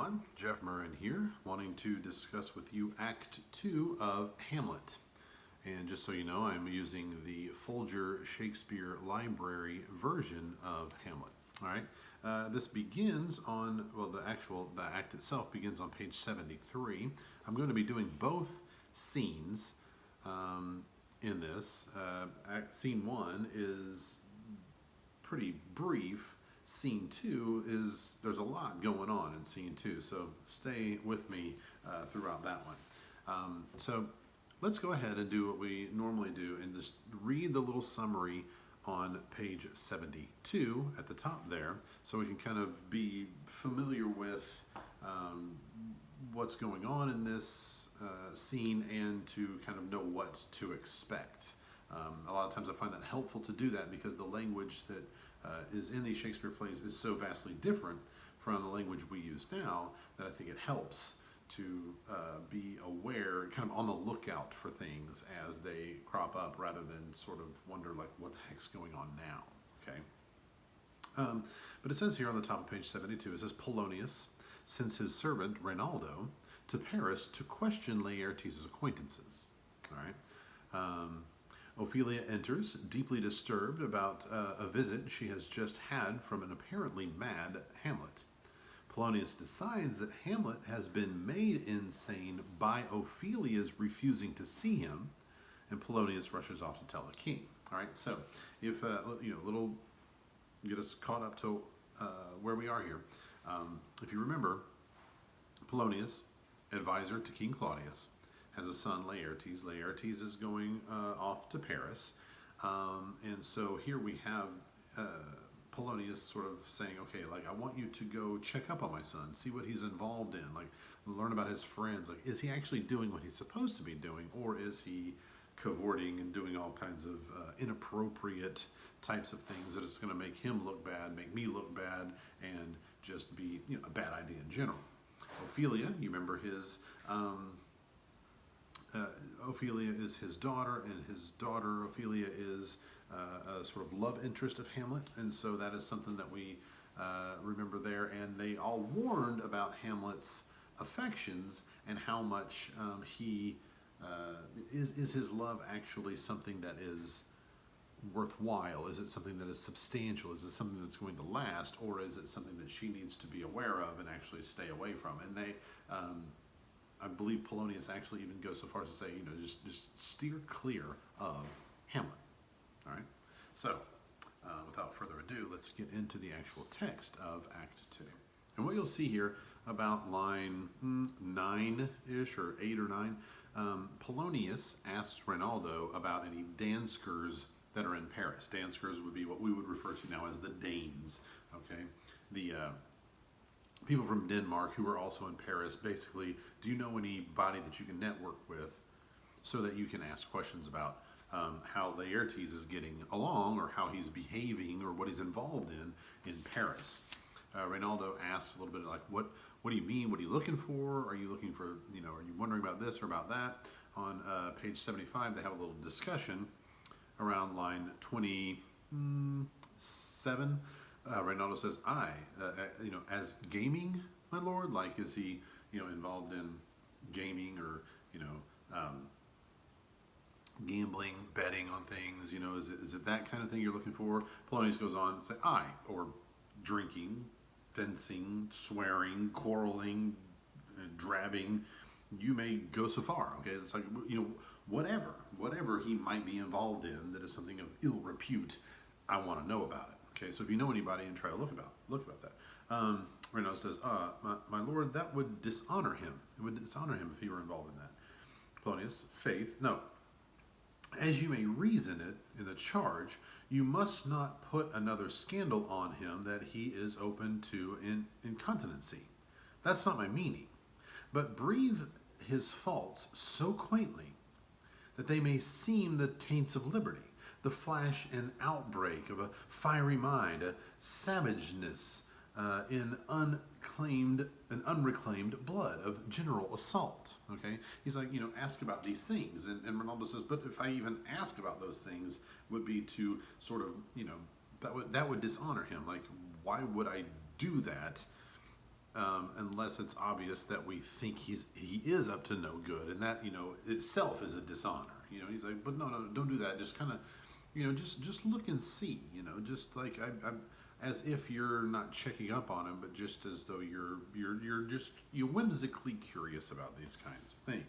everyone. Jeff Murrin here, wanting to discuss with you Act 2 of Hamlet. And just so you know, I'm using the Folger Shakespeare Library version of Hamlet. All right. This begins on, well, the act itself begins on page 73. I'm going to be doing both scenes in this. Scene 1 is pretty brief. Scene 2 is, there's a lot going on in scene 2, so stay with me throughout that one. So let's go ahead and do what we normally do and just read the little summary on page 72 at the top there, so we can kind of be familiar with what's going on in this scene and to kind of know what to expect. A lot of times I find that helpful to do that because the language that is in these Shakespeare plays is so vastly different from the language we use now that I think it helps to be aware, kind of on the lookout for things as they crop up rather than sort of wonder like what the heck's going on now, okay? But it says here on the top of page 72, it says Polonius sends his servant Rinaldo to Paris to question Laertes' acquaintances, all right? Ophelia enters, deeply disturbed about a visit she has just had from an apparently mad Hamlet. Polonius decides that Hamlet has been made insane by Ophelia's refusing to see him, and Polonius rushes off to tell the king. All right, so if little get us caught up to where we are here. If you remember, Polonius, advisor to King Claudius, has a son, Laertes. Laertes is going off to Paris. And so here we have Polonius sort of saying, okay, like, I want you to go check up on my son, see what he's involved in, like, learn about his friends. Like, is he actually doing what he's supposed to be doing, or is he cavorting and doing all kinds of inappropriate types of things that is going to make him look bad, make me look bad, and just be, a bad idea in general. Ophelia, you remember his... Ophelia is his daughter, and his daughter Ophelia is a sort of love interest of Hamlet, and so that is something that we remember there. And they all warned about Hamlet's affections and how much is his love actually something that is worthwhile? Is it something that is substantial? Is it something that's going to last, or is it something that she needs to be aware of and actually stay away from? And they I believe Polonius actually even goes so far as to say, just steer clear of Hamlet. All right. So, without further ado, let's get into the actual text of Act 2. And what you'll see here about line 9-ish or 8 or 9, Polonius asks Rinaldo about any danskers that are in Paris. Danskers would be what we would refer to now as the Danes. Okay. The people from Denmark who are also in Paris. Basically, do you know anybody that you can network with so that you can ask questions about how Laertes is getting along, or how he's behaving, or what he's involved in Paris? Rinaldo asks a little bit like, what do you mean? What are you looking for? Are you looking for, are you wondering about this or about that? On page 75, they have a little discussion around line 27. Rinaldo says, as gaming, my lord? Like, is he, involved in gaming or, gambling, betting on things? Is it that kind of thing you're looking for? Polonius goes on to say, or drinking, fencing, swearing, quarreling, drabbing. You may go so far, okay? It's like, whatever he might be involved in that is something of ill repute, I want to know about it. Okay, so if you know anybody, and try to look about that. Rinaldo says, my lord, that would dishonor him. It would dishonor him if he were involved in that. Polonius, faith, no. As you may reason it in the charge, you must not put another scandal on him that he is open to incontinency. That's not my meaning. But breathe his faults so quaintly that they may seem the taints of liberty, the flash and outbreak of a fiery mind, a savageness in unreclaimed blood of general assault. Okay, he's like, ask about these things, and Rinaldo says, but if I even ask about those things, would be to sort of, that would dishonor him. Like, why would I do that? unless it's obvious that we think he is up to no good, and that, itself is a dishonor. He's like, but no, don't do that. Just kind of, just look and see. Just like I'm as if you're not checking up on him, but just as though you're whimsically curious about these kinds of things.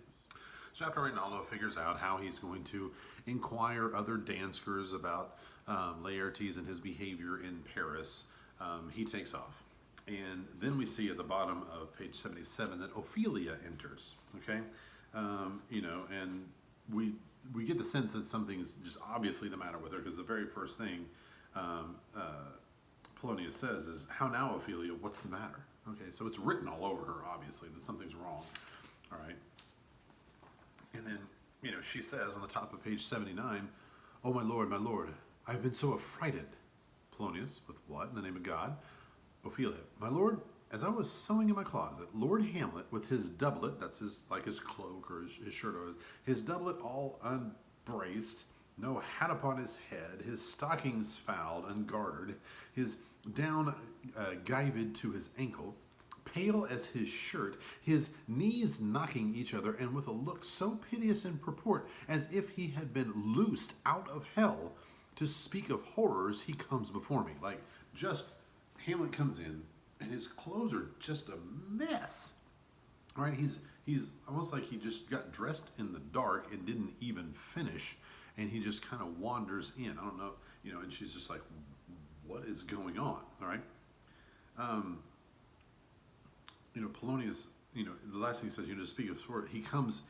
So after Rinaldo figures out how he's going to inquire other Danskers about Laertes and his behavior in Paris, he takes off. And then we see at the bottom of page 77 that Ophelia enters, okay? And we get the sense that something's just obviously the matter with her, because the very first thing Polonius says is, "How now, Ophelia, what's the matter?" Okay, so it's written all over her, obviously, that something's wrong, all right? And then, she says on the top of page 79, "Oh, my lord, I've been so affrighted." Polonius, "With what, in the name of God?" Ophelia, "My lord, as I was sewing in my closet, Lord Hamlet, with his doublet," that's his cloak or his shirt, or his doublet all unbraced, no hat upon his head, his stockings fouled, ungartered, his down gyved to his ankle, pale as his shirt, his knees knocking each other, and with a look so piteous in purport, as if he had been loosed out of hell, to speak of horrors, he comes before me. Like, just, Hamlet comes in, and his clothes are just a mess. All right, he's almost like he just got dressed in the dark and didn't even finish, and he just kind of wanders in. I don't know, and she's just like, what is going on? All right. Polonius, the last thing he says, to speak of sword, he comes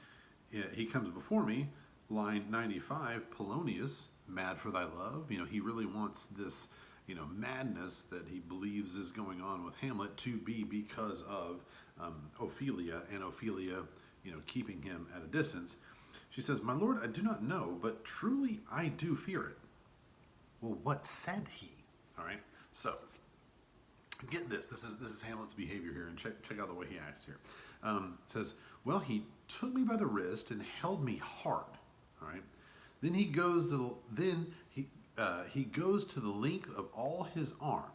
before me, line 95, Polonius, mad for thy love. He really wants this, madness that he believes is going on with Hamlet to be because of Ophelia, and Ophelia, keeping him at a distance. She says, "My lord, I do not know, but truly I do fear it." Well, what said he? All right, so get this. This is Hamlet's behavior here, and check out the way he acts here. It says, "Well, he took me by the wrist and held me hard." All right. Then he goes to the length of all his arm,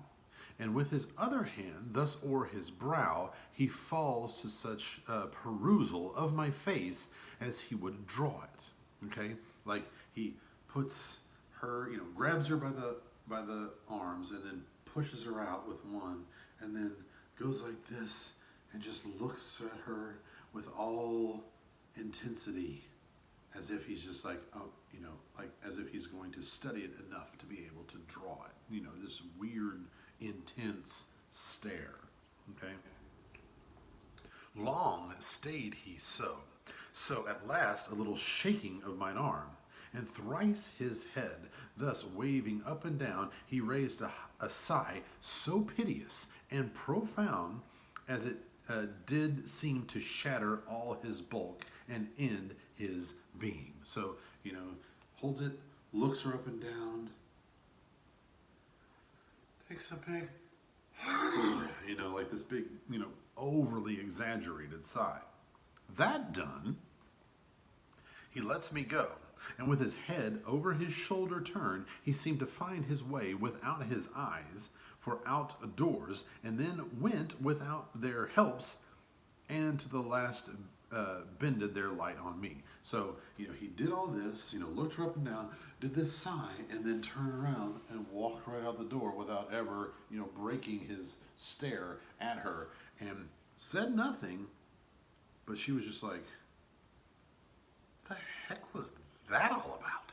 and with his other hand, thus o'er his brow, he falls to such perusal of my face as he would draw it. Okay, like he puts her, grabs her by the arms, and then pushes her out with one, and then goes like this and just looks at her with all intensity, as if he's just like, like as if he's going to study it enough to be able to draw it. This weird, intense stare. Okay. Long stayed he so at last a little shaking of mine arm, and thrice his head thus waving up and down, he raised a sigh so piteous and profound, as it did seem to shatter all his bulk and end his being. So, holds it, looks her up and down, takes a big, like this big, overly exaggerated sigh. That done, he lets me go, and with his head over his shoulder turned, he seemed to find his way without his eyes for out doors, and then went without their helps, and to the last bended their light on me. So, he did all this, looked her up and down, did this sigh, and then turned around and walked right out the door without ever, breaking his stare at her, and said nothing, but she was just like, what the heck was that all about?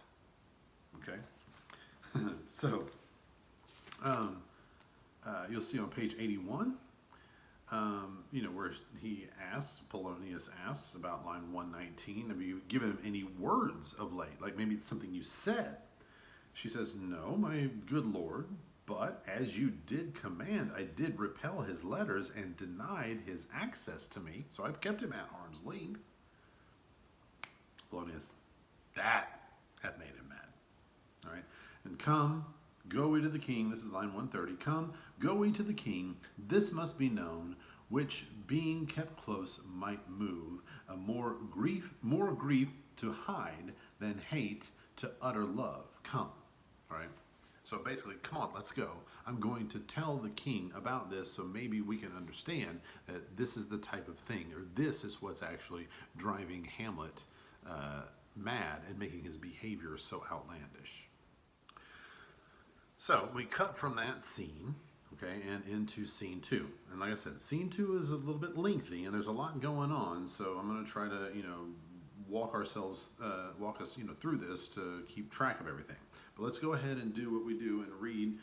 Okay. So, you'll see on page 81, where Polonius asks about line 119, have you given him any words of late? Like maybe it's something you said. She says, "No, my good lord, but as you did command, I did repel his letters and denied his access to me. So I've kept him at arm's length." Polonius, that hath made him mad. All right. "And come, go we to the king." This is line 130. "Come, go we to the king. This must be known, which being kept close might move more grief to hide than hate to utter love. Come." All right. So basically, come on, let's go. I'm going to tell the king about this so maybe we can understand that this is the type of thing, or this is what's actually driving Hamlet mad and making his behavior so outlandish. So we cut from that scene, okay, and into scene 2. And like I said, scene 2 is a little bit lengthy and there's a lot going on, so I'm going to try to, walk us, through this to keep track of everything. But let's go ahead and do what we do and read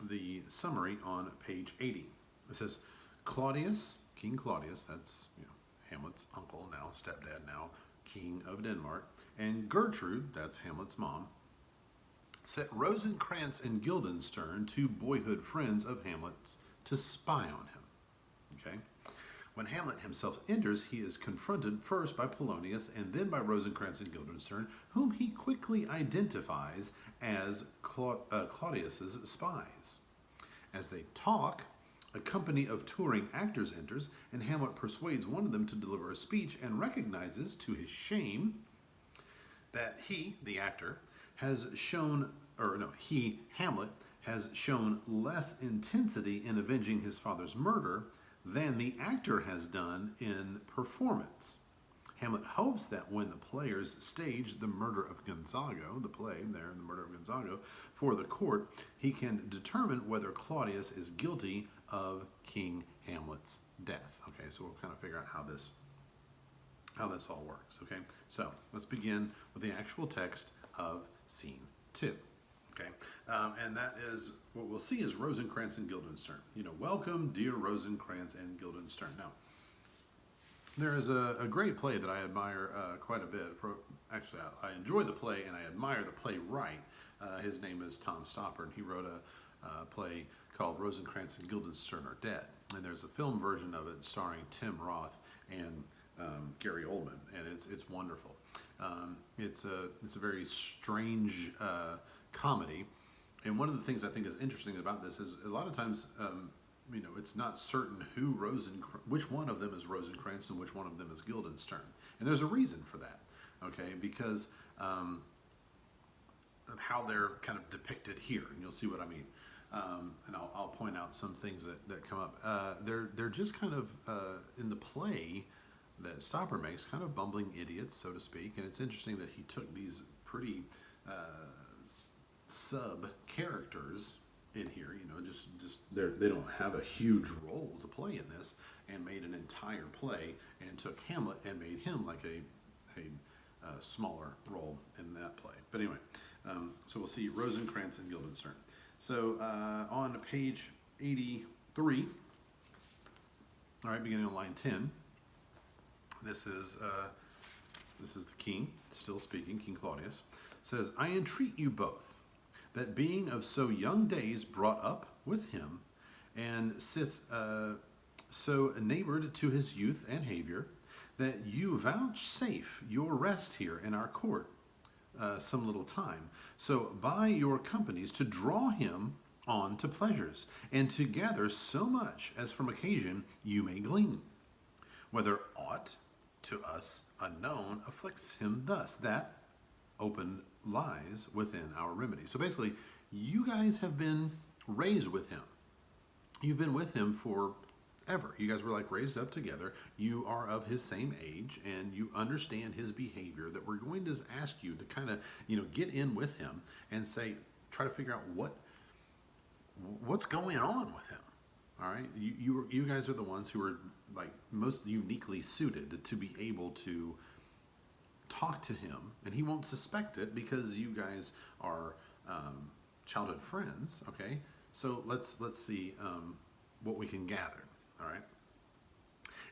the summary on page 80. It says, Claudius, King Claudius, that's Hamlet's uncle now, stepdad now, King of Denmark, and Gertrude, that's Hamlet's mom, set Rosencrantz and Guildenstern, two boyhood friends of Hamlet's, to spy on him. Okay? When Hamlet himself enters, he is confronted first by Polonius and then by Rosencrantz and Guildenstern, whom he quickly identifies as Claudius's spies. As they talk, a company of touring actors enters, and Hamlet persuades one of them to deliver a speech and recognizes, to his shame, that he, the actor, Hamlet, has shown less intensity in avenging his father's murder than the actor has done in performance. Hamlet hopes that when the players stage the murder of Gonzago, the play there, the murder of Gonzago, for the court, he can determine whether Claudius is guilty of King Hamlet's death. Okay, so we'll kind of figure out how this all works. Okay, so let's begin with the actual text of scene 2. Okay, and that is, what we'll see is Rosencrantz and Guildenstern. Welcome, dear Rosencrantz and Guildenstern. Now, there is a great play that I admire quite a bit. Actually, I enjoy the play and I admire the playwright. His name is Tom Stoppard. He wrote a play called Rosencrantz and Guildenstern Are Dead. And there's a film version of it starring Tim Roth and Gary Oldman, and it's wonderful. It's a very strange comedy, and one of the things I think is interesting about this is a lot of times, it's not certain which one of them is Rosencrantz and which one of them is Guildenstern, and there's a reason for that. Okay, because of how they're kind of depicted here, and you'll see what I mean. And I'll point out some things that come up. They're just kind of in the play that Stopper makes, kind of bumbling idiots, so to speak. And it's interesting that he took these pretty sub characters in here. Just they don't have a huge role to play in this, and made an entire play and took Hamlet and made him like a smaller role in that play. But anyway, so we'll see Rosencrantz and Guildenstern. So on page 83, all right, beginning on line 10, this is the king, still speaking, King Claudius, says, I entreat you both, that being of so young days brought up with him, and sith so neighbored to his youth and havior, that you vouchsafe your rest here in our court some little time, so by your companies to draw him on to pleasures, and to gather so much as from occasion you may glean, whether aught to us unknown afflicts him thus, that open lies within our remedy. So basically, you guys have been raised with him. You've been with him forever. You guys were like raised up together. You are of his same age, and you understand his behavior, that we're going to ask you to kind of, get in with him and try to figure out what's going on with him. All right, you guys are the ones who are like most uniquely suited to be able to talk to him, and he won't suspect it because you guys are childhood friends. Okay, so let's see what we can gather. All right,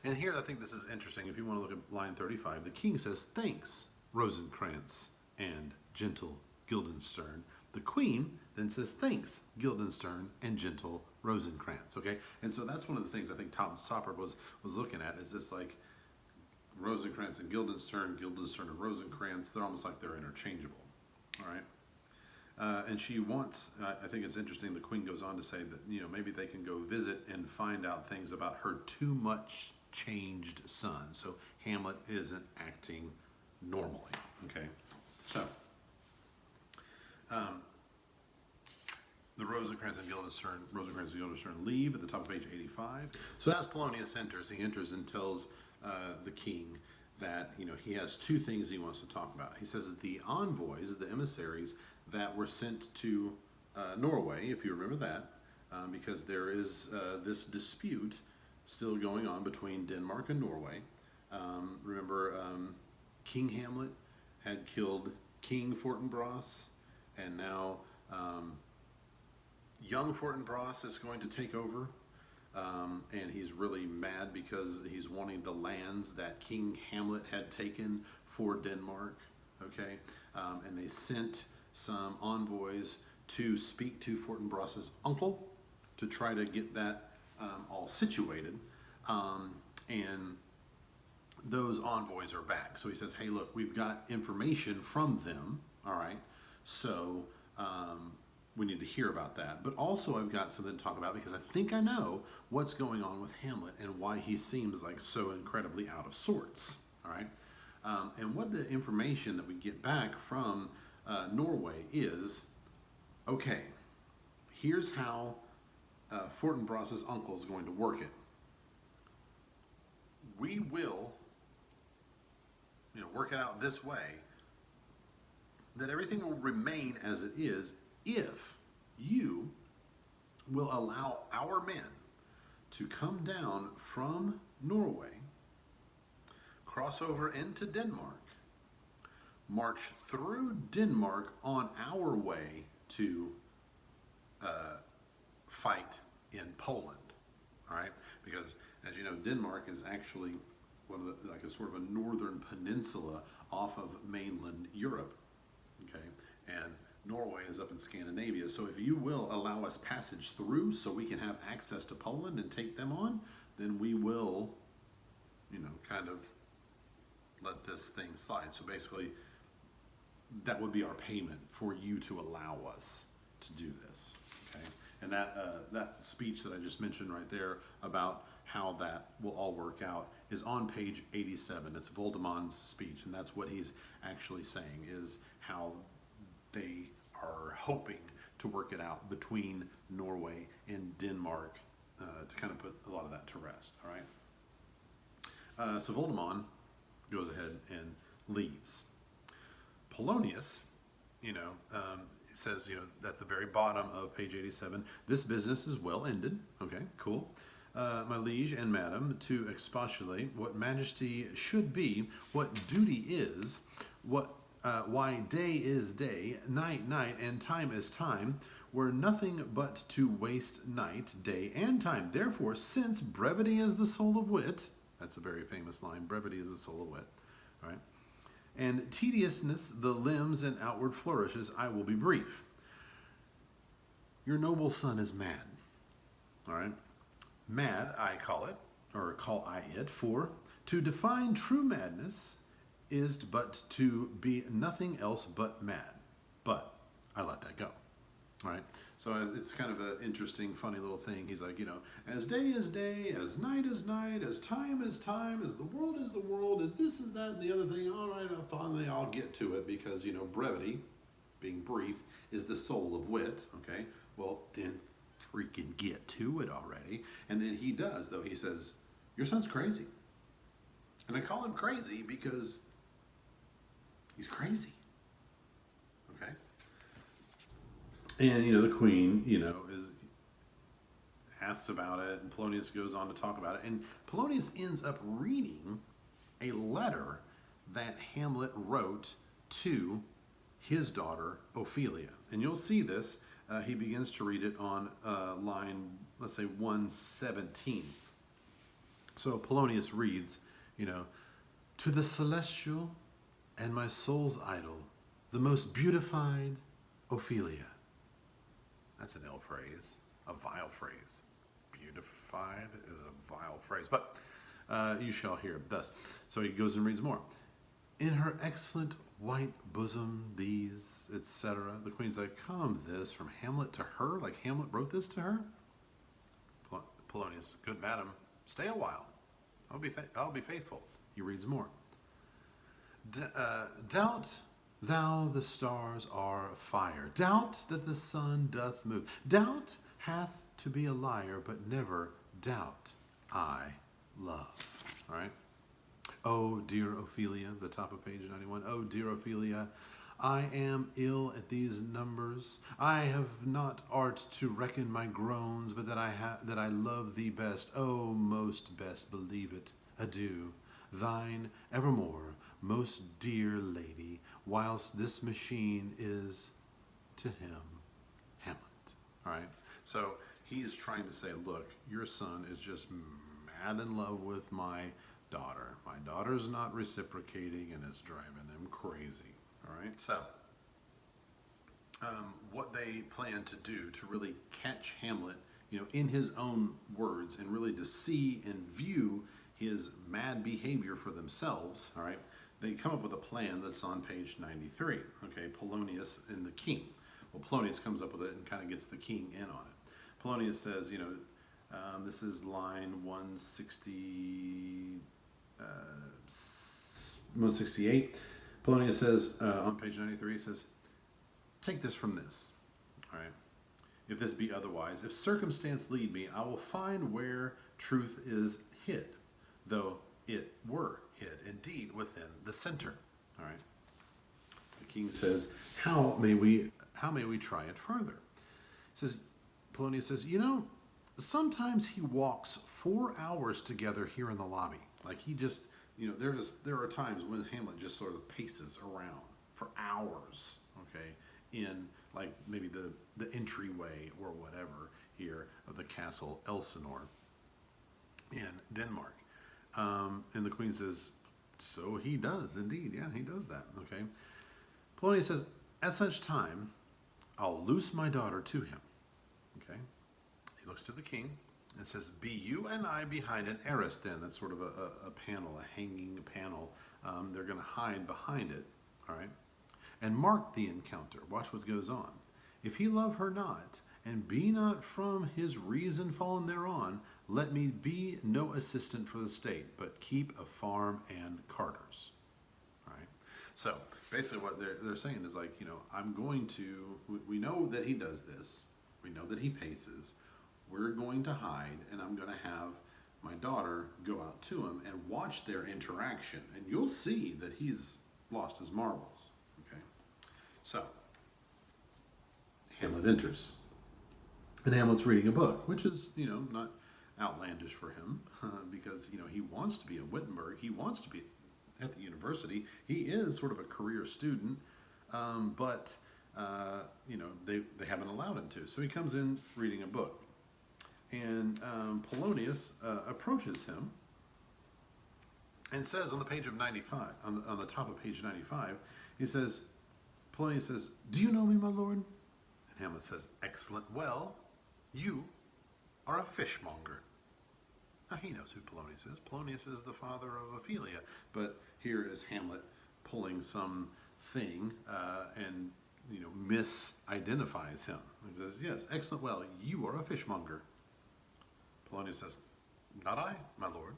and here I think this is interesting. If you want to look at line 35, the king says, "Thanks, Rosencrantz and gentle Guildenstern." The queen then says, "Thanks, Guildenstern and gentle Rosencrantz." Okay, and so that's one of the things I think Tom Stoppard was looking at, is this like Rosencrantz and Guildenstern, Guildenstern and Rosencrantz. They're almost like they're interchangeable. All right, and she wants. I think it's interesting. The queen goes on to say that maybe they can go visit and find out things about her too much changed son. So Hamlet isn't acting normally. Okay, so. the Rosencrantz and Guildenstern leave at the top of page 85. So as Polonius enters, he enters and tells the king that he has two things he wants to talk about. He says that the envoys, the emissaries that were sent to Norway, if you remember that, because there is this dispute still going on between Denmark and Norway. Remember, King Hamlet had killed King Fortinbras, and now young Fortinbras is going to take over, and he's really mad because he's wanting the lands that King Hamlet had taken for Denmark, okay? And they sent some envoys to speak to Fortinbras's uncle to try to get that all situated, and those envoys are back. So he says, hey, look, we've got information from them, all right? So we need to hear about that. But also I've got something to talk about because I think I know what's going on with Hamlet and why he seems like so incredibly out of sorts, all right? And what the information that we get back from Norway is, okay, here's how Fortinbras's uncle is going to work it. We will work it out this way, that everything will remain as it is if you will allow our men to come down from Norway, cross over into Denmark, march through Denmark on our way to fight in Poland, all right? Because as you know, Denmark is actually one of the, like a sort of a northern peninsula off of mainland Europe, okay? And Norway is up in Scandinavia. So if you will allow us passage through so we can have access to Poland and take them on, then we will, kind of let this thing slide. So basically, that would be our payment for you to allow us to do this, okay? And that speech that I just mentioned right there about how that will all work out is on page 87. It's Voldemon's speech, and that's what he's actually saying, is how they are hoping to work it out between Norway and Denmark to kind of put a lot of that to rest, all right? So Voldemon goes ahead and leaves. Polonius, says, at the very bottom of page 87, this business is well ended. Okay, cool. My liege and madam, to expostulate what majesty should be, what duty is, why day is day, night night, and time is time, were nothing but to waste night, day, and time. Therefore, since brevity is the soul of wit, that's a very famous line, brevity is the soul of wit, all right? And tediousness, the limbs and outward flourishes, I will be brief. Your noble son is mad, all right? Mad, I call it, or call I it, for to define true madness is but to be nothing else but mad. But I let that go, all right? So it's kind of an interesting, funny little thing. He's like, as day is day, as night is night, as time is time, as the world is the world, as this is that and the other thing. All right, finally I'll get to it because, brevity, being brief, is the soul of wit, okay? Well, then freaking get to it already. And then he does, though. He says, your son's crazy. And I call him crazy because he's crazy, okay? And, the queen, is asks about it, and Polonius goes on to talk about it. And Polonius ends up reading a letter that Hamlet wrote to his daughter, Ophelia. And you'll see this. He begins to read it on line, let's say, 117. So Polonius reads, to the celestial and my soul's idol, the most beautified Ophelia. That's an ill phrase, a vile phrase. Beautified is a vile phrase, but you shall hear thus. So he goes and reads more. In her excellent white bosom, these, etc. The queen's like, come this from Hamlet to her? Like Hamlet wrote this to her? Polonius, good madam, stay a while. I'll be faithful. He reads more. Doubt thou the stars are fire. Doubt that the sun doth move. Doubt hath to be a liar, but never doubt I love. All right? Oh, dear Ophelia, the top of page 91. Oh, dear Ophelia, I am ill at these numbers. I have not art to reckon my groans, but that I love thee best. Oh, most best, believe it. Adieu, thine evermore, most dear lady, whilst this machine is to him, Hamlet. All right. So he's trying to say, look, your son is just mad in love with my daughter. My daughter's not reciprocating, and it's driving him crazy. All right. So what they plan to do to really catch Hamlet, in his own words, and really to see and view his mad behavior for themselves. All right. They come up with a plan that's on page 93. Okay. Polonius and the king. Well, Polonius comes up with it and kind of gets the king in on it. Polonius says, this is line 168. Polonius says, on page 93, he says, take this from this. All right. If this be otherwise, if circumstance lead me, I will find where truth is hid, though it were hid indeed within the center. All right. The king says, how may we try it further? Polonius says, sometimes he walks 4 hours together here in the lobby. Like he just, there are times when Hamlet just sort of paces around for hours, okay, in like maybe the entryway or whatever here of the castle Elsinore in Denmark. And the queen says, so he does indeed. Yeah, he does that, okay. Polonius says, at such time, I'll loose my daughter to him, okay. He looks to the king and says, be you and I behind an arras then. That's sort of a panel, a hanging panel. They're going to hide behind it, all right? And mark the encounter. Watch what goes on. If he love her not, and be not from his reason fallen thereon, let me be no assistant for the state, but keep a farm and carters, all right? So basically what they're saying is like, I'm going to, we know that he does this. We know that he paces. We're going to hide, and I'm going to have my daughter go out to him and watch their interaction, and you'll see that he's lost his marbles. Okay, so Hamlet enters, and Hamlet's reading a book, which is not outlandish for him because he wants to be in Wittenberg, he wants to be at the university, he is sort of a career student, but they haven't allowed him to, so he comes in reading a book. And Polonius approaches him and says on the page of 95, on the top of page 95, Polonius says, do you know me, my lord? And Hamlet says, excellent, well, you are a fishmonger. Now he knows who Polonius is. Polonius is the father of Ophelia, but here is Hamlet pulling some thing and misidentifies him. He says, yes, excellent, well, you are a fishmonger. Polonius says, not I, my lord.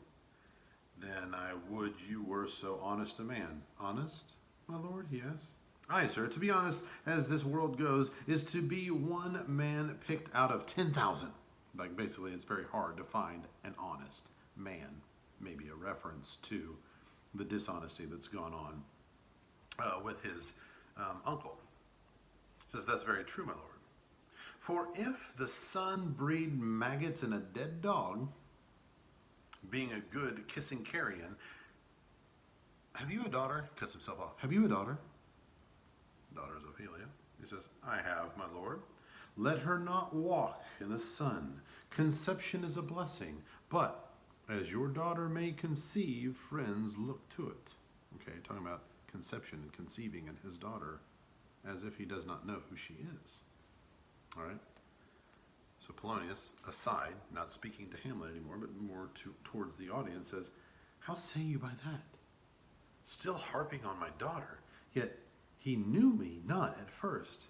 Then I would you were so honest a man. Honest, my lord? Yes. Aye, sir, to be honest, as this world goes, is to be one man picked out of 10,000. Like, basically, it's very hard to find an honest man. Maybe a reference to the dishonesty that's gone on with his uncle. Says, that's very true, my lord. For if the sun breed maggots in a dead dog, being a good kissing carrion, have you a daughter? Cuts himself off. Have you a daughter? Daughter is Ophelia. He says, I have, my lord. Let her not walk in the sun. Conception is a blessing, but as your daughter may conceive, friends, look to it. Okay, talking about conception and conceiving in his daughter as if he does not know who she is. All right. So Polonius, aside, not speaking to Hamlet anymore, but more towards the audience, says, how say you by that? Still harping on my daughter, yet he knew me not at first.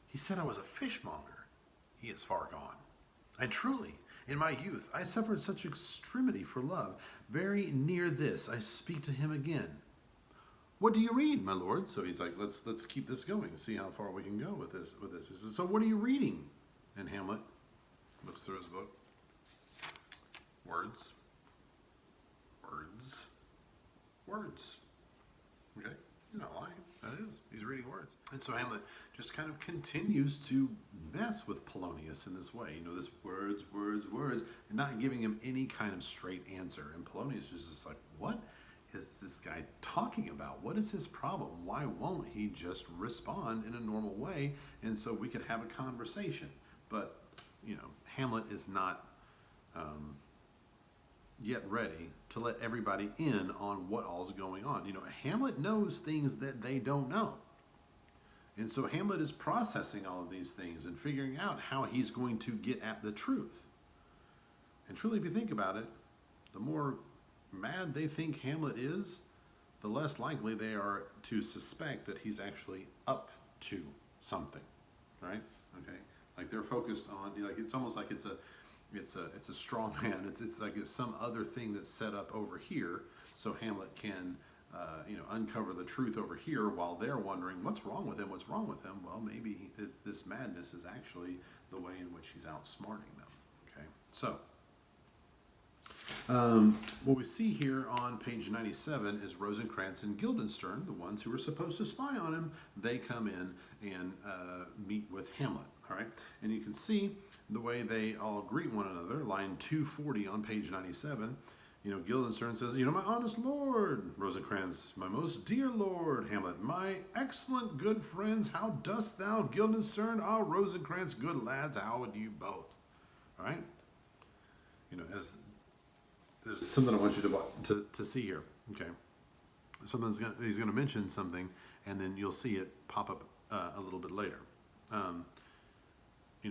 He said I was a fishmonger. He is far gone. And truly, in my youth, I suffered such extremity for love. Very near this, I speak to him again. "What do you read, my lord?" So he's like, let's keep this going, see how far we can go with this. He says, "So what are you reading?" And Hamlet looks through his book. Words, words, words. Okay, he's not lying. That is, he's reading words. And so Hamlet just kind of continues to mess with Polonius in this way. You know, this words, words, words, and not giving him any kind of straight answer. And Polonius is just like, what is this guy talking about? What is his problem? Why won't he just respond in a normal way? And so we could have a conversation. But, you know, Hamlet is not yet ready to let everybody in on what all's going on. You know, Hamlet knows things that they don't know. And so Hamlet is processing all of these things and figuring out how he's going to get at the truth. And truly, if you think about it, the more mad they think Hamlet is, the less likely they are to suspect that he's actually up to something, right? Okay, like they're focused on, like it's almost like it's a straw man. It's like it's some other thing that's set up over here, so Hamlet can uncover the truth over here, while they're wondering what's wrong with him. What's wrong with him? Well, maybe this madness is actually the way in which he's outsmarting them. Okay, so what we see here on page 97 is Rosencrantz and Guildenstern, the ones who were supposed to spy on him. They come in and meet with Hamlet. All right, and you can see the way they all greet one another. Line 240 on page 97. You know, Guildenstern says, "My honest lord." Rosencrantz, "My most dear lord." Hamlet, "My excellent good friends, how dost thou?" Guildenstern, "Ah, Rosencrantz, good lads, how would you both?" All right. You know, as there's something I want you to see here. Okay. He's going to mention something, and then you'll see it pop up a little bit later.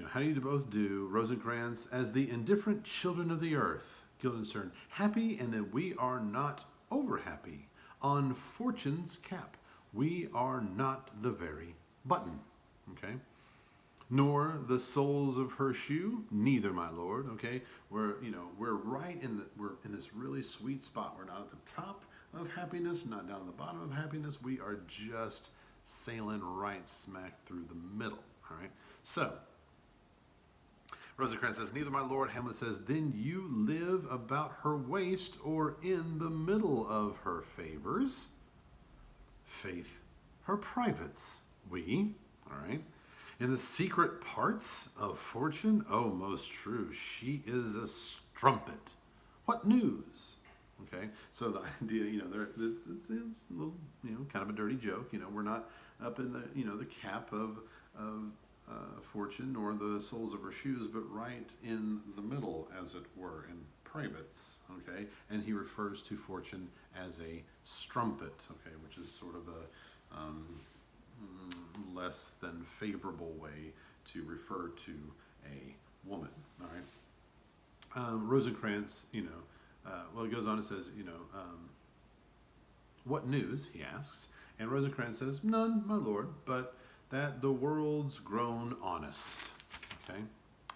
How do you both do? Rosencrantz, "As the indifferent children of the earth." Guildenstern, "Happy, and that we are not over happy. On fortune's cap, we are not the very button." Okay. "Nor the soles of her shoe, neither, my lord." Okay. We're right we're in this really sweet spot. We're not at the top of happiness, not down at the bottom of happiness. We are just sailing right smack through the middle. All right. So Rosencrantz says, "Neither, my lord." Hamlet says, "Then you live about her waist, or in the middle of her favors. Faith, her privates, we." All right. "In the secret parts of fortune, oh, most true, she is a strumpet. What news?" Okay, so the idea, it's a little, kind of a dirty joke. We're not up in the cap of fortune or the soles of her shoes, but right in the middle, as it were, in privates. Okay, and he refers to fortune as a strumpet. Okay, which is sort of a less than favorable way to refer to a woman. All right. Rosencrantz, it goes on and says, "What news?" he asks. And Rosencrantz says, "None, my lord, but that the world's grown honest." Okay.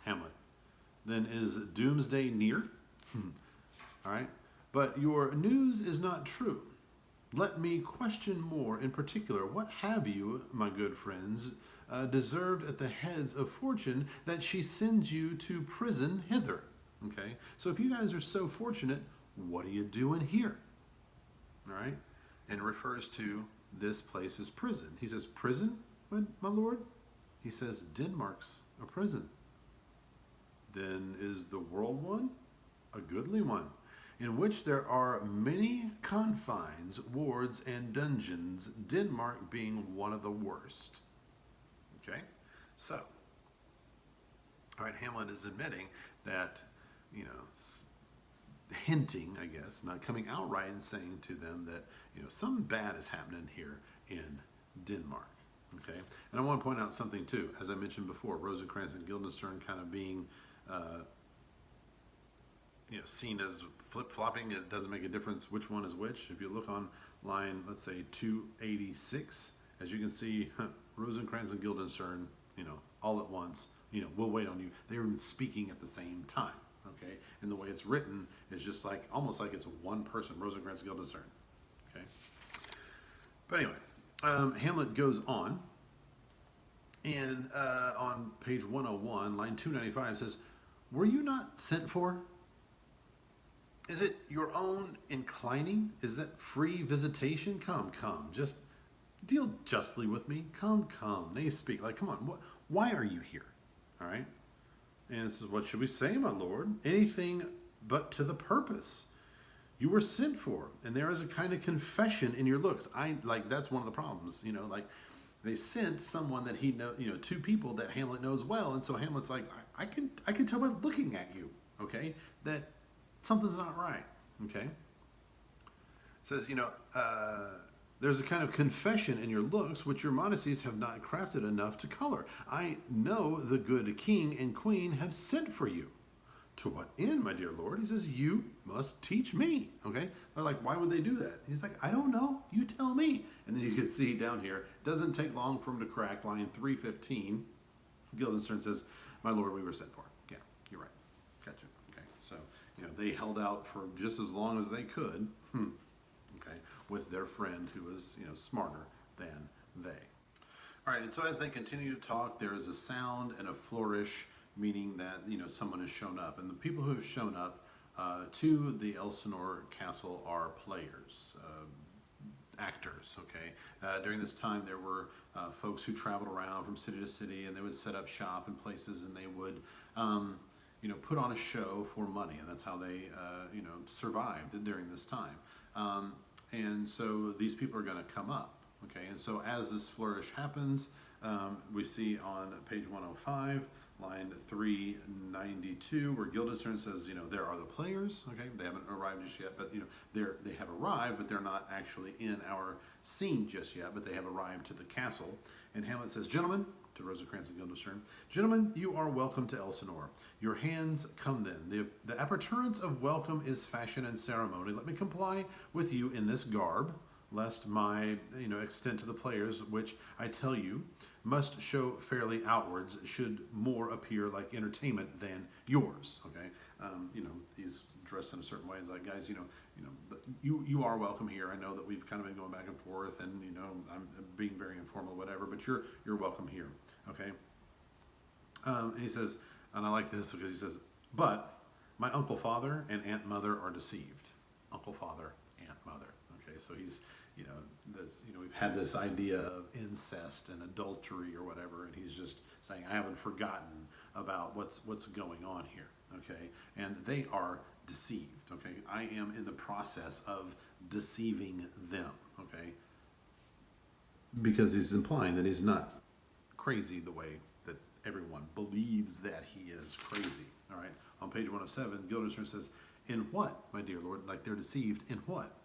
Hamlet, "Then is doomsday near?" All right. "But your news is not true. Let me question more in particular. What have you, my good friends, deserved at the heads of fortune, that she sends you to prison hither?" Okay. So if you guys are so fortunate, what are you doing here? All right. And refers to this place as prison. He says, "Prison, my lord?" He says, "Denmark's a prison." "Then is the world one? A goodly one, in which there are many confines, wards, and dungeons, Denmark being one of the worst." Okay, so, all right, Hamlet is admitting that, hinting, I guess, not coming outright and saying to them that, something bad is happening here in Denmark. Okay, and I want to point out something too. As I mentioned before, Rosencrantz and Guildenstern kind of being seen as flip-flopping. It doesn't make a difference which one is which. If you look on line, let's say 286, as you can see, Rosencrantz and Guildenstern, all at once, "We'll wait on you." They're even speaking at the same time. Okay, and the way it's written is just like almost like it's one person, Rosencrantz, Guildenstern. Okay. But anyway, Hamlet goes on, and on page 101, line 295 says, "Were you not sent for? Is it your own inclining? Is that free visitation? Come, come, just deal justly with me. Come, come." They speak like, come on, why are you here? All right. And it says, "What should we say, my lord? Anything but to the purpose. You were sent for, and there is a kind of confession in your looks." That's one of the problems, they sent someone that he know, two people that Hamlet knows well, and so Hamlet's like, I can tell by looking at you, okay, that something's not right, okay. It says, there's a kind of confession in your looks which your modesties have not crafted enough to color. I know the good king and queen have sent for you. To what end, my dear lord? He says, you must teach me. Okay? They're like, why would they do that? He's like, I don't know. You tell me. And then you can see down here, it doesn't take long for him to crack line 315. Guildenstern says, my lord, we were sent for. Yeah, you're right. Gotcha. Okay. So, they held out for just as long as they could, okay, with their friend who was, smarter than they. All right. And so as they continue to talk, there is a sound and a flourish, meaning that someone has shown up, and the people who have shown up to the Elsinore Castle are players, actors. Okay, during this time there were folks who traveled around from city to city, and they would set up shop in places, and they would put on a show for money, and that's how they survived during this time. And so these people are going to come up. Okay, and so as this flourish happens, we see on page 105. Line 392, where Guildenstern says, there are the players. Okay, they haven't arrived just yet, but they have arrived, but they're not actually in our scene just yet. But they have arrived to the castle. And Hamlet says, "Gentlemen," to Rosencrantz and Guildenstern, "gentlemen, you are welcome to Elsinore. Your hands come then. The appurtenance of welcome is fashion and ceremony. Let me comply with you in this garb, lest my extent to the players, which I tell you must show fairly outwards, should more appear like entertainment than yours." Okay, he's dressed in a certain way. He's like, guys, you are welcome here. I know that we've kind of been going back and forth, and I'm being very informal, whatever, but you're welcome here. Okay, and he says, and I like this because he says, "But my uncle father and aunt mother are deceived." Uncle father, aunt mother. Okay, so he's we've had this idea of incest and adultery or whatever, and he's just saying, I haven't forgotten about what's going on here, okay? And they are deceived, okay? I am in the process of deceiving them, okay? Because he's implying that he's not crazy the way that everyone believes that he is crazy, all right? On page 107, Guildenstern says, "In what, my dear lord?" Like they're deceived, in what?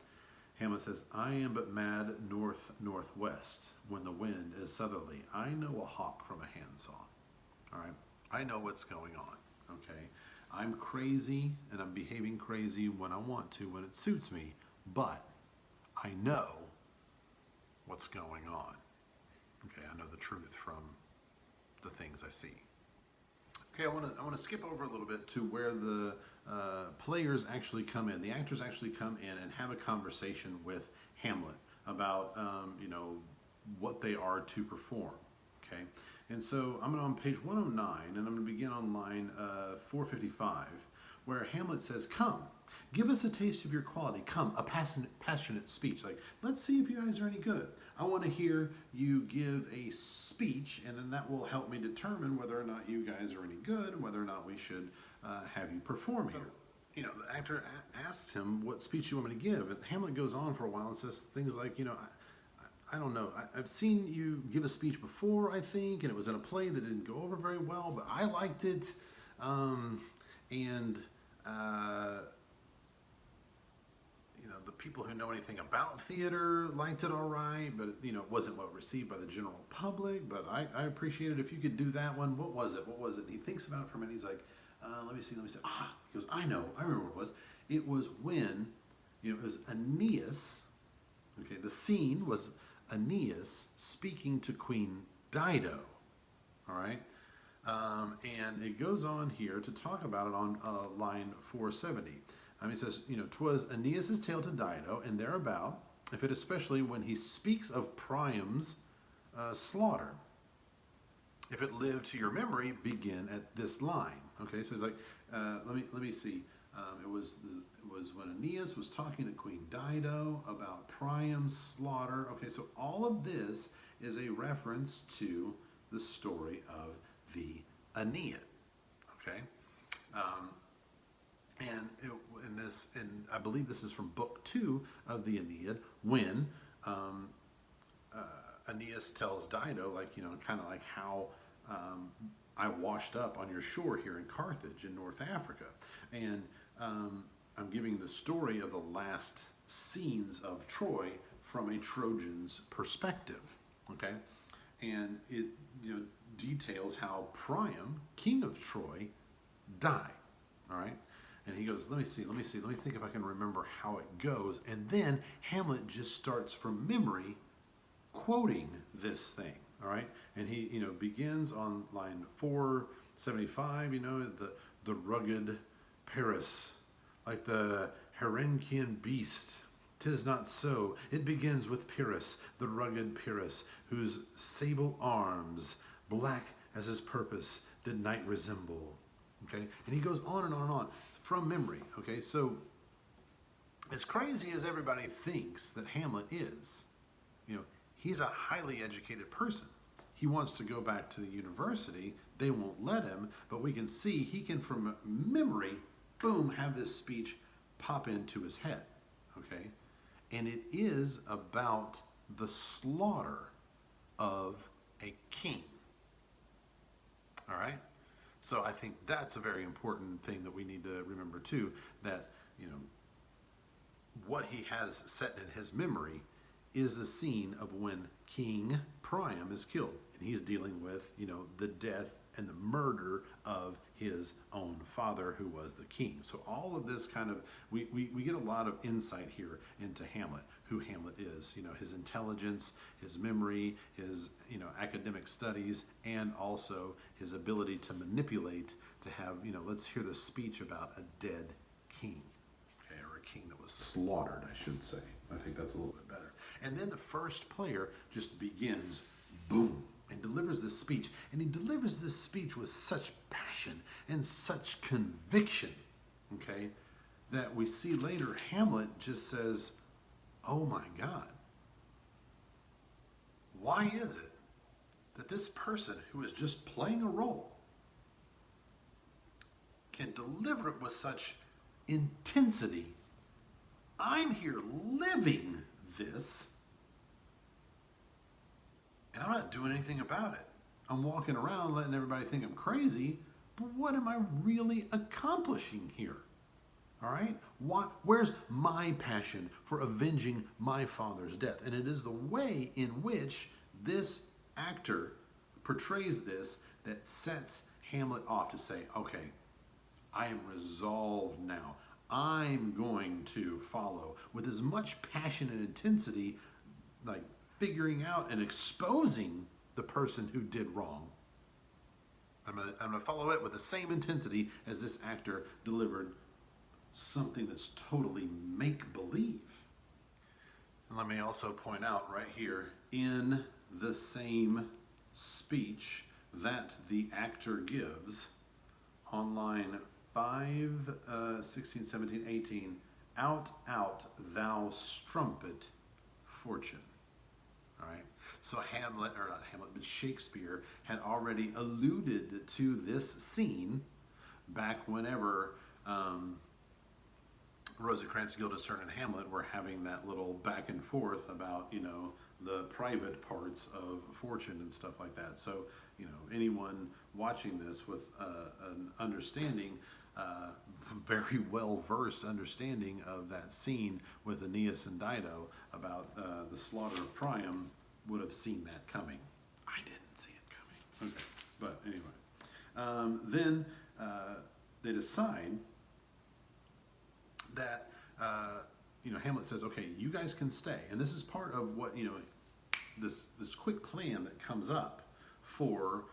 Hamlet says, "I am but mad north-northwest when the wind is southerly. I know a hawk from a handsaw." All right, I know what's going on. Okay, I'm crazy and I'm behaving crazy when I want to, when it suits me, but I know what's going on. Okay, I know the truth from the things I see. Okay, I want to skip over a little bit to where the players actually come in. The actors actually come in and have a conversation with Hamlet about what they are to perform. Okay, and so I'm on page 109, and I'm going to begin on line 455, where Hamlet says, "Come, give us a taste of your quality. Come, a passionate speech. Like, let's see if you guys are any good. I want to hear you give a speech, and then that will help me determine whether or not you guys are any good, and whether or not we should have you perform here." The actor asks him what speech you want me to give, and Hamlet goes on for a while and says things like, I don't know. I've seen you give a speech before, I think, and it was in a play that didn't go over very well, but I liked it, the people who know anything about theater liked it all right, but it wasn't well received by the general public. But I appreciate it if you could do that one. What was it? And he thinks about it for a minute. He's like, let me see. He goes, I remember what it was. It was when, it was Aeneas. Okay, the scene was Aeneas speaking to Queen Dido. All right. And it goes on here to talk about it on line 470. He says, "'Twas Aeneas' tale to Dido, and thereabout if it especially when he speaks of Priam's slaughter. If it live to your memory, begin at this line. Okay, so he's like, let me see. It was when Aeneas was talking to Queen Dido about Priam's slaughter. Okay, so all of this is a reference to the story of the Aeneid. Okay, and I believe this is from Book 2 of the Aeneid, when Aeneas tells Dido, like, kind of like how I washed up on your shore here in Carthage in North Africa. And I'm giving the story of the last scenes of Troy from a Trojan's perspective, okay? And it details how Priam, king of Troy, died, all right? And he goes, let me think if I can remember how it goes. And then Hamlet just starts from memory quoting this thing, all right? And he, begins on line 475, the rugged Paris, like the Herenchian beast. 'Tis not so. It begins with Pyrrhus, the rugged Pyrrhus, whose sable arms, black as his purpose, did night resemble. Okay? And he goes on and on and on from memory. Okay? So, as crazy as everybody thinks that Hamlet is, he's a highly educated person. He wants to go back to the university. They won't let him, but we can see he can, from memory, boom, have this speech pop into his head. Okay? And it is about the slaughter of a king. All right? So I think that's a very important thing that we need to remember too, that, what he has set in his memory is the scene of when King Priam is killed. And he's dealing with, the death and the murder of his own father, who was the king. So all of this kind of, we get a lot of insight here into Hamlet, who Hamlet is, his intelligence, his memory, his, academic studies, and also his ability to manipulate, to have, let's hear the speech about a dead king, okay, or a king that was slaughtered, I should say. I think that's a little bit better. And then the first player just begins, boom, and delivers this speech. And he delivers this speech with such passion and such conviction, okay, that we see later Hamlet just says, oh my God, why is it that this person who is just playing a role can deliver it with such intensity? I'm here living this, and I'm not doing anything about it. I'm walking around letting everybody think I'm crazy, but what am I really accomplishing here? All right? Where's my passion for avenging my father's death? And it is the way in which this actor portrays this that sets Hamlet off to say, okay, I am resolved now. I'm going to follow with as much passion and intensity, like figuring out and exposing the person who did wrong. I'm gonna follow it with the same intensity as this actor delivered something that's totally make-believe. And let me also point out right here, in the same speech that the actor gives on line 5, 16, 17, 18, out, thou strumpet fortune. All right. So Shakespeare had already alluded to this scene back whenever Rosencrantz, Guildenstern, and Hamlet were having that little back and forth about, the private parts of fortune and stuff like that. So, anyone watching this with an understanding, very well-versed understanding of that scene with Aeneas and Dido about the slaughter of Priam would have seen that coming. I didn't see it coming. Okay, but anyway. Then they decide that, Hamlet says, okay, you guys can stay. And this is part of what, this quick plan that comes up for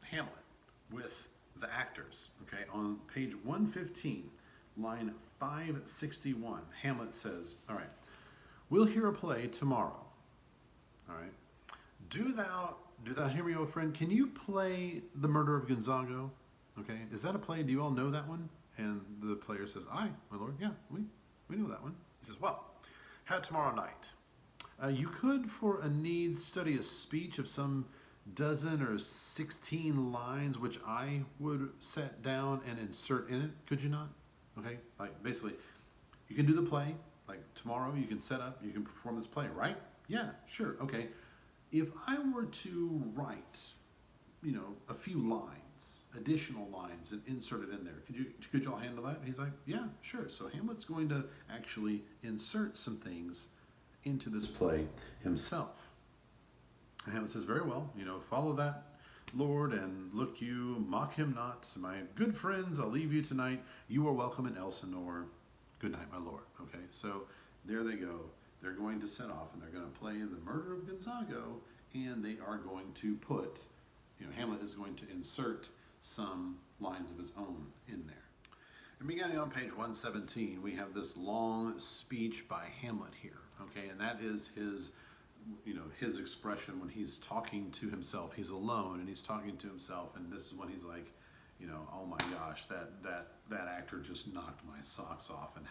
Hamlet with the actors. Okay, on page 115, line 561. Hamlet says, all right, we'll hear a play tomorrow. All right. Do thou hear me, O friend? Can you play The Murder of Gonzago? Okay. Is that a play? Do you all know that one? And the player says, aye, my lord. Yeah, we know that one. He says, well, how tomorrow night? You could, for a need, study a speech of some dozen or 16 lines, which I would set down and insert in it. Could you not? Okay. Like, basically, you can do the play. Like, tomorrow you can set up, you can perform this play, right? Yeah, sure. Okay. If I were to write, a few lines, additional lines, and insert it in there, could y'all handle that? And he's like, yeah, sure. So Hamlet's going to actually insert some things into this play himself. And Hamlet says, very well, follow that, Lord, and look you, mock him not. My good friends, I'll leave you tonight. You are welcome in Elsinore. Good night, my lord. Okay, so there they go. They're going to set off and they're going to play The Murder of Gonzago, and they are going to put, Hamlet is going to insert some lines of his own in there. And beginning on page 117, we have this long speech by Hamlet here, okay, and that is his expression when he's talking to himself. He's alone and he's talking to himself, and this is when he's like, oh my gosh, that actor just knocked my socks off, and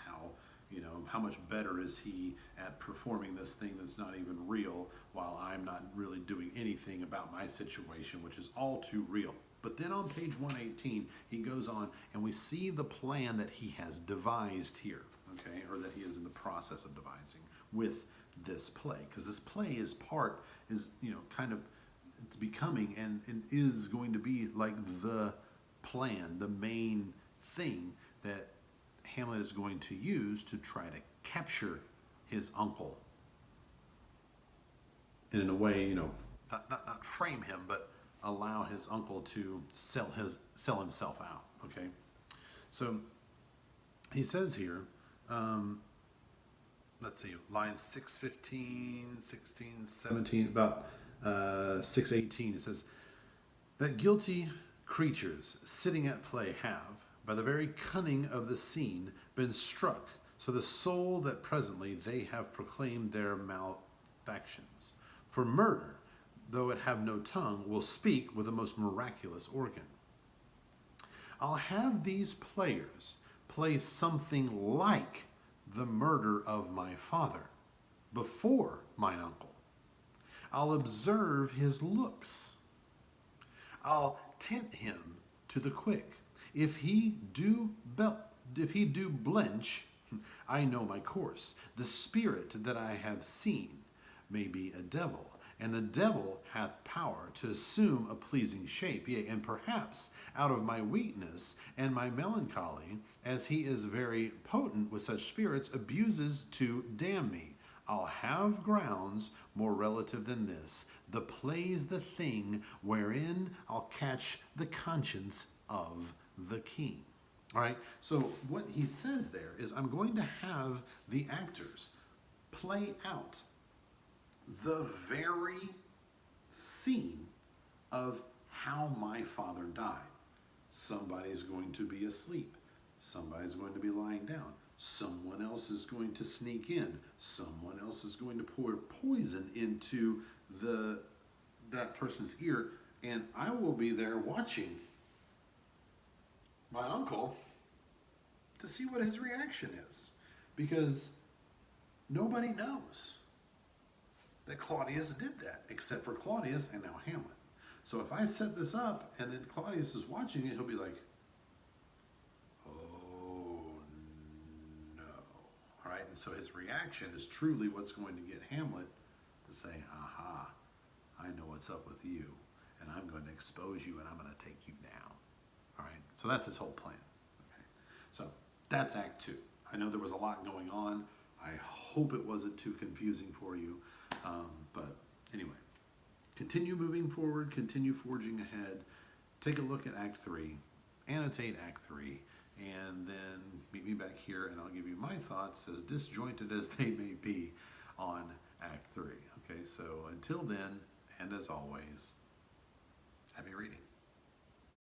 how much better is he at performing this thing that's not even real, while I'm not really doing anything about my situation, which is all too real. But then on page 118, he goes on, and we see the plan that he has devised here, okay, or that he is in the process of devising with this play, because this play is kind of it's becoming and is going to be like the plan, the main thing that Hamlet is going to use to try to capture his uncle. And in a way, not frame him, but allow his uncle to sell himself out. Okay, so he says here, let's see, lines 615, 16, 17, about 618. It says that guilty creatures sitting at play have, by the very cunning of the scene, been struck, so the soul that presently they have proclaimed their malefactions. For murder, though it have no tongue, will speak with the most miraculous organ. I'll have these players play something like The Murder of my father before mine uncle. I'll observe his looks. I'll tempt him to the quick. If he do blench, I know my course. The spirit that I have seen may be a devil, and the devil hath power to assume a pleasing shape, yea, and perhaps out of my weakness and my melancholy, as he is very potent with such spirits, abuses to damn me. I'll have grounds more relative than this. The play's the thing wherein I'll catch the conscience of the king. All right, so what he says there is, I'm going to have the actors play out the very scene of how my father died. Somebody's going to be asleep. Somebody's going to be lying down. Someone else is going to sneak in. Someone else is going to pour poison into that person's ear, and I will be there watching my uncle to see what his reaction is, because nobody knows that Claudius did that except for Claudius and now Hamlet. So if I set this up and then Claudius is watching it, he'll be like, oh no. All right, and so his reaction is truly what's going to get Hamlet to say, aha, I know what's up with you, and I'm going to expose you, and I'm going to take you down. All right, so that's his whole plan. Okay, so that's Act 2. I know there was a lot going on. I hope it wasn't too confusing for you, but anyway, continue moving forward, continue forging ahead, take a look at Act 3, annotate Act 3, and then meet me back here and I'll give you my thoughts, as disjointed as they may be, on Act 3. Okay, so until then, and as always, happy reading.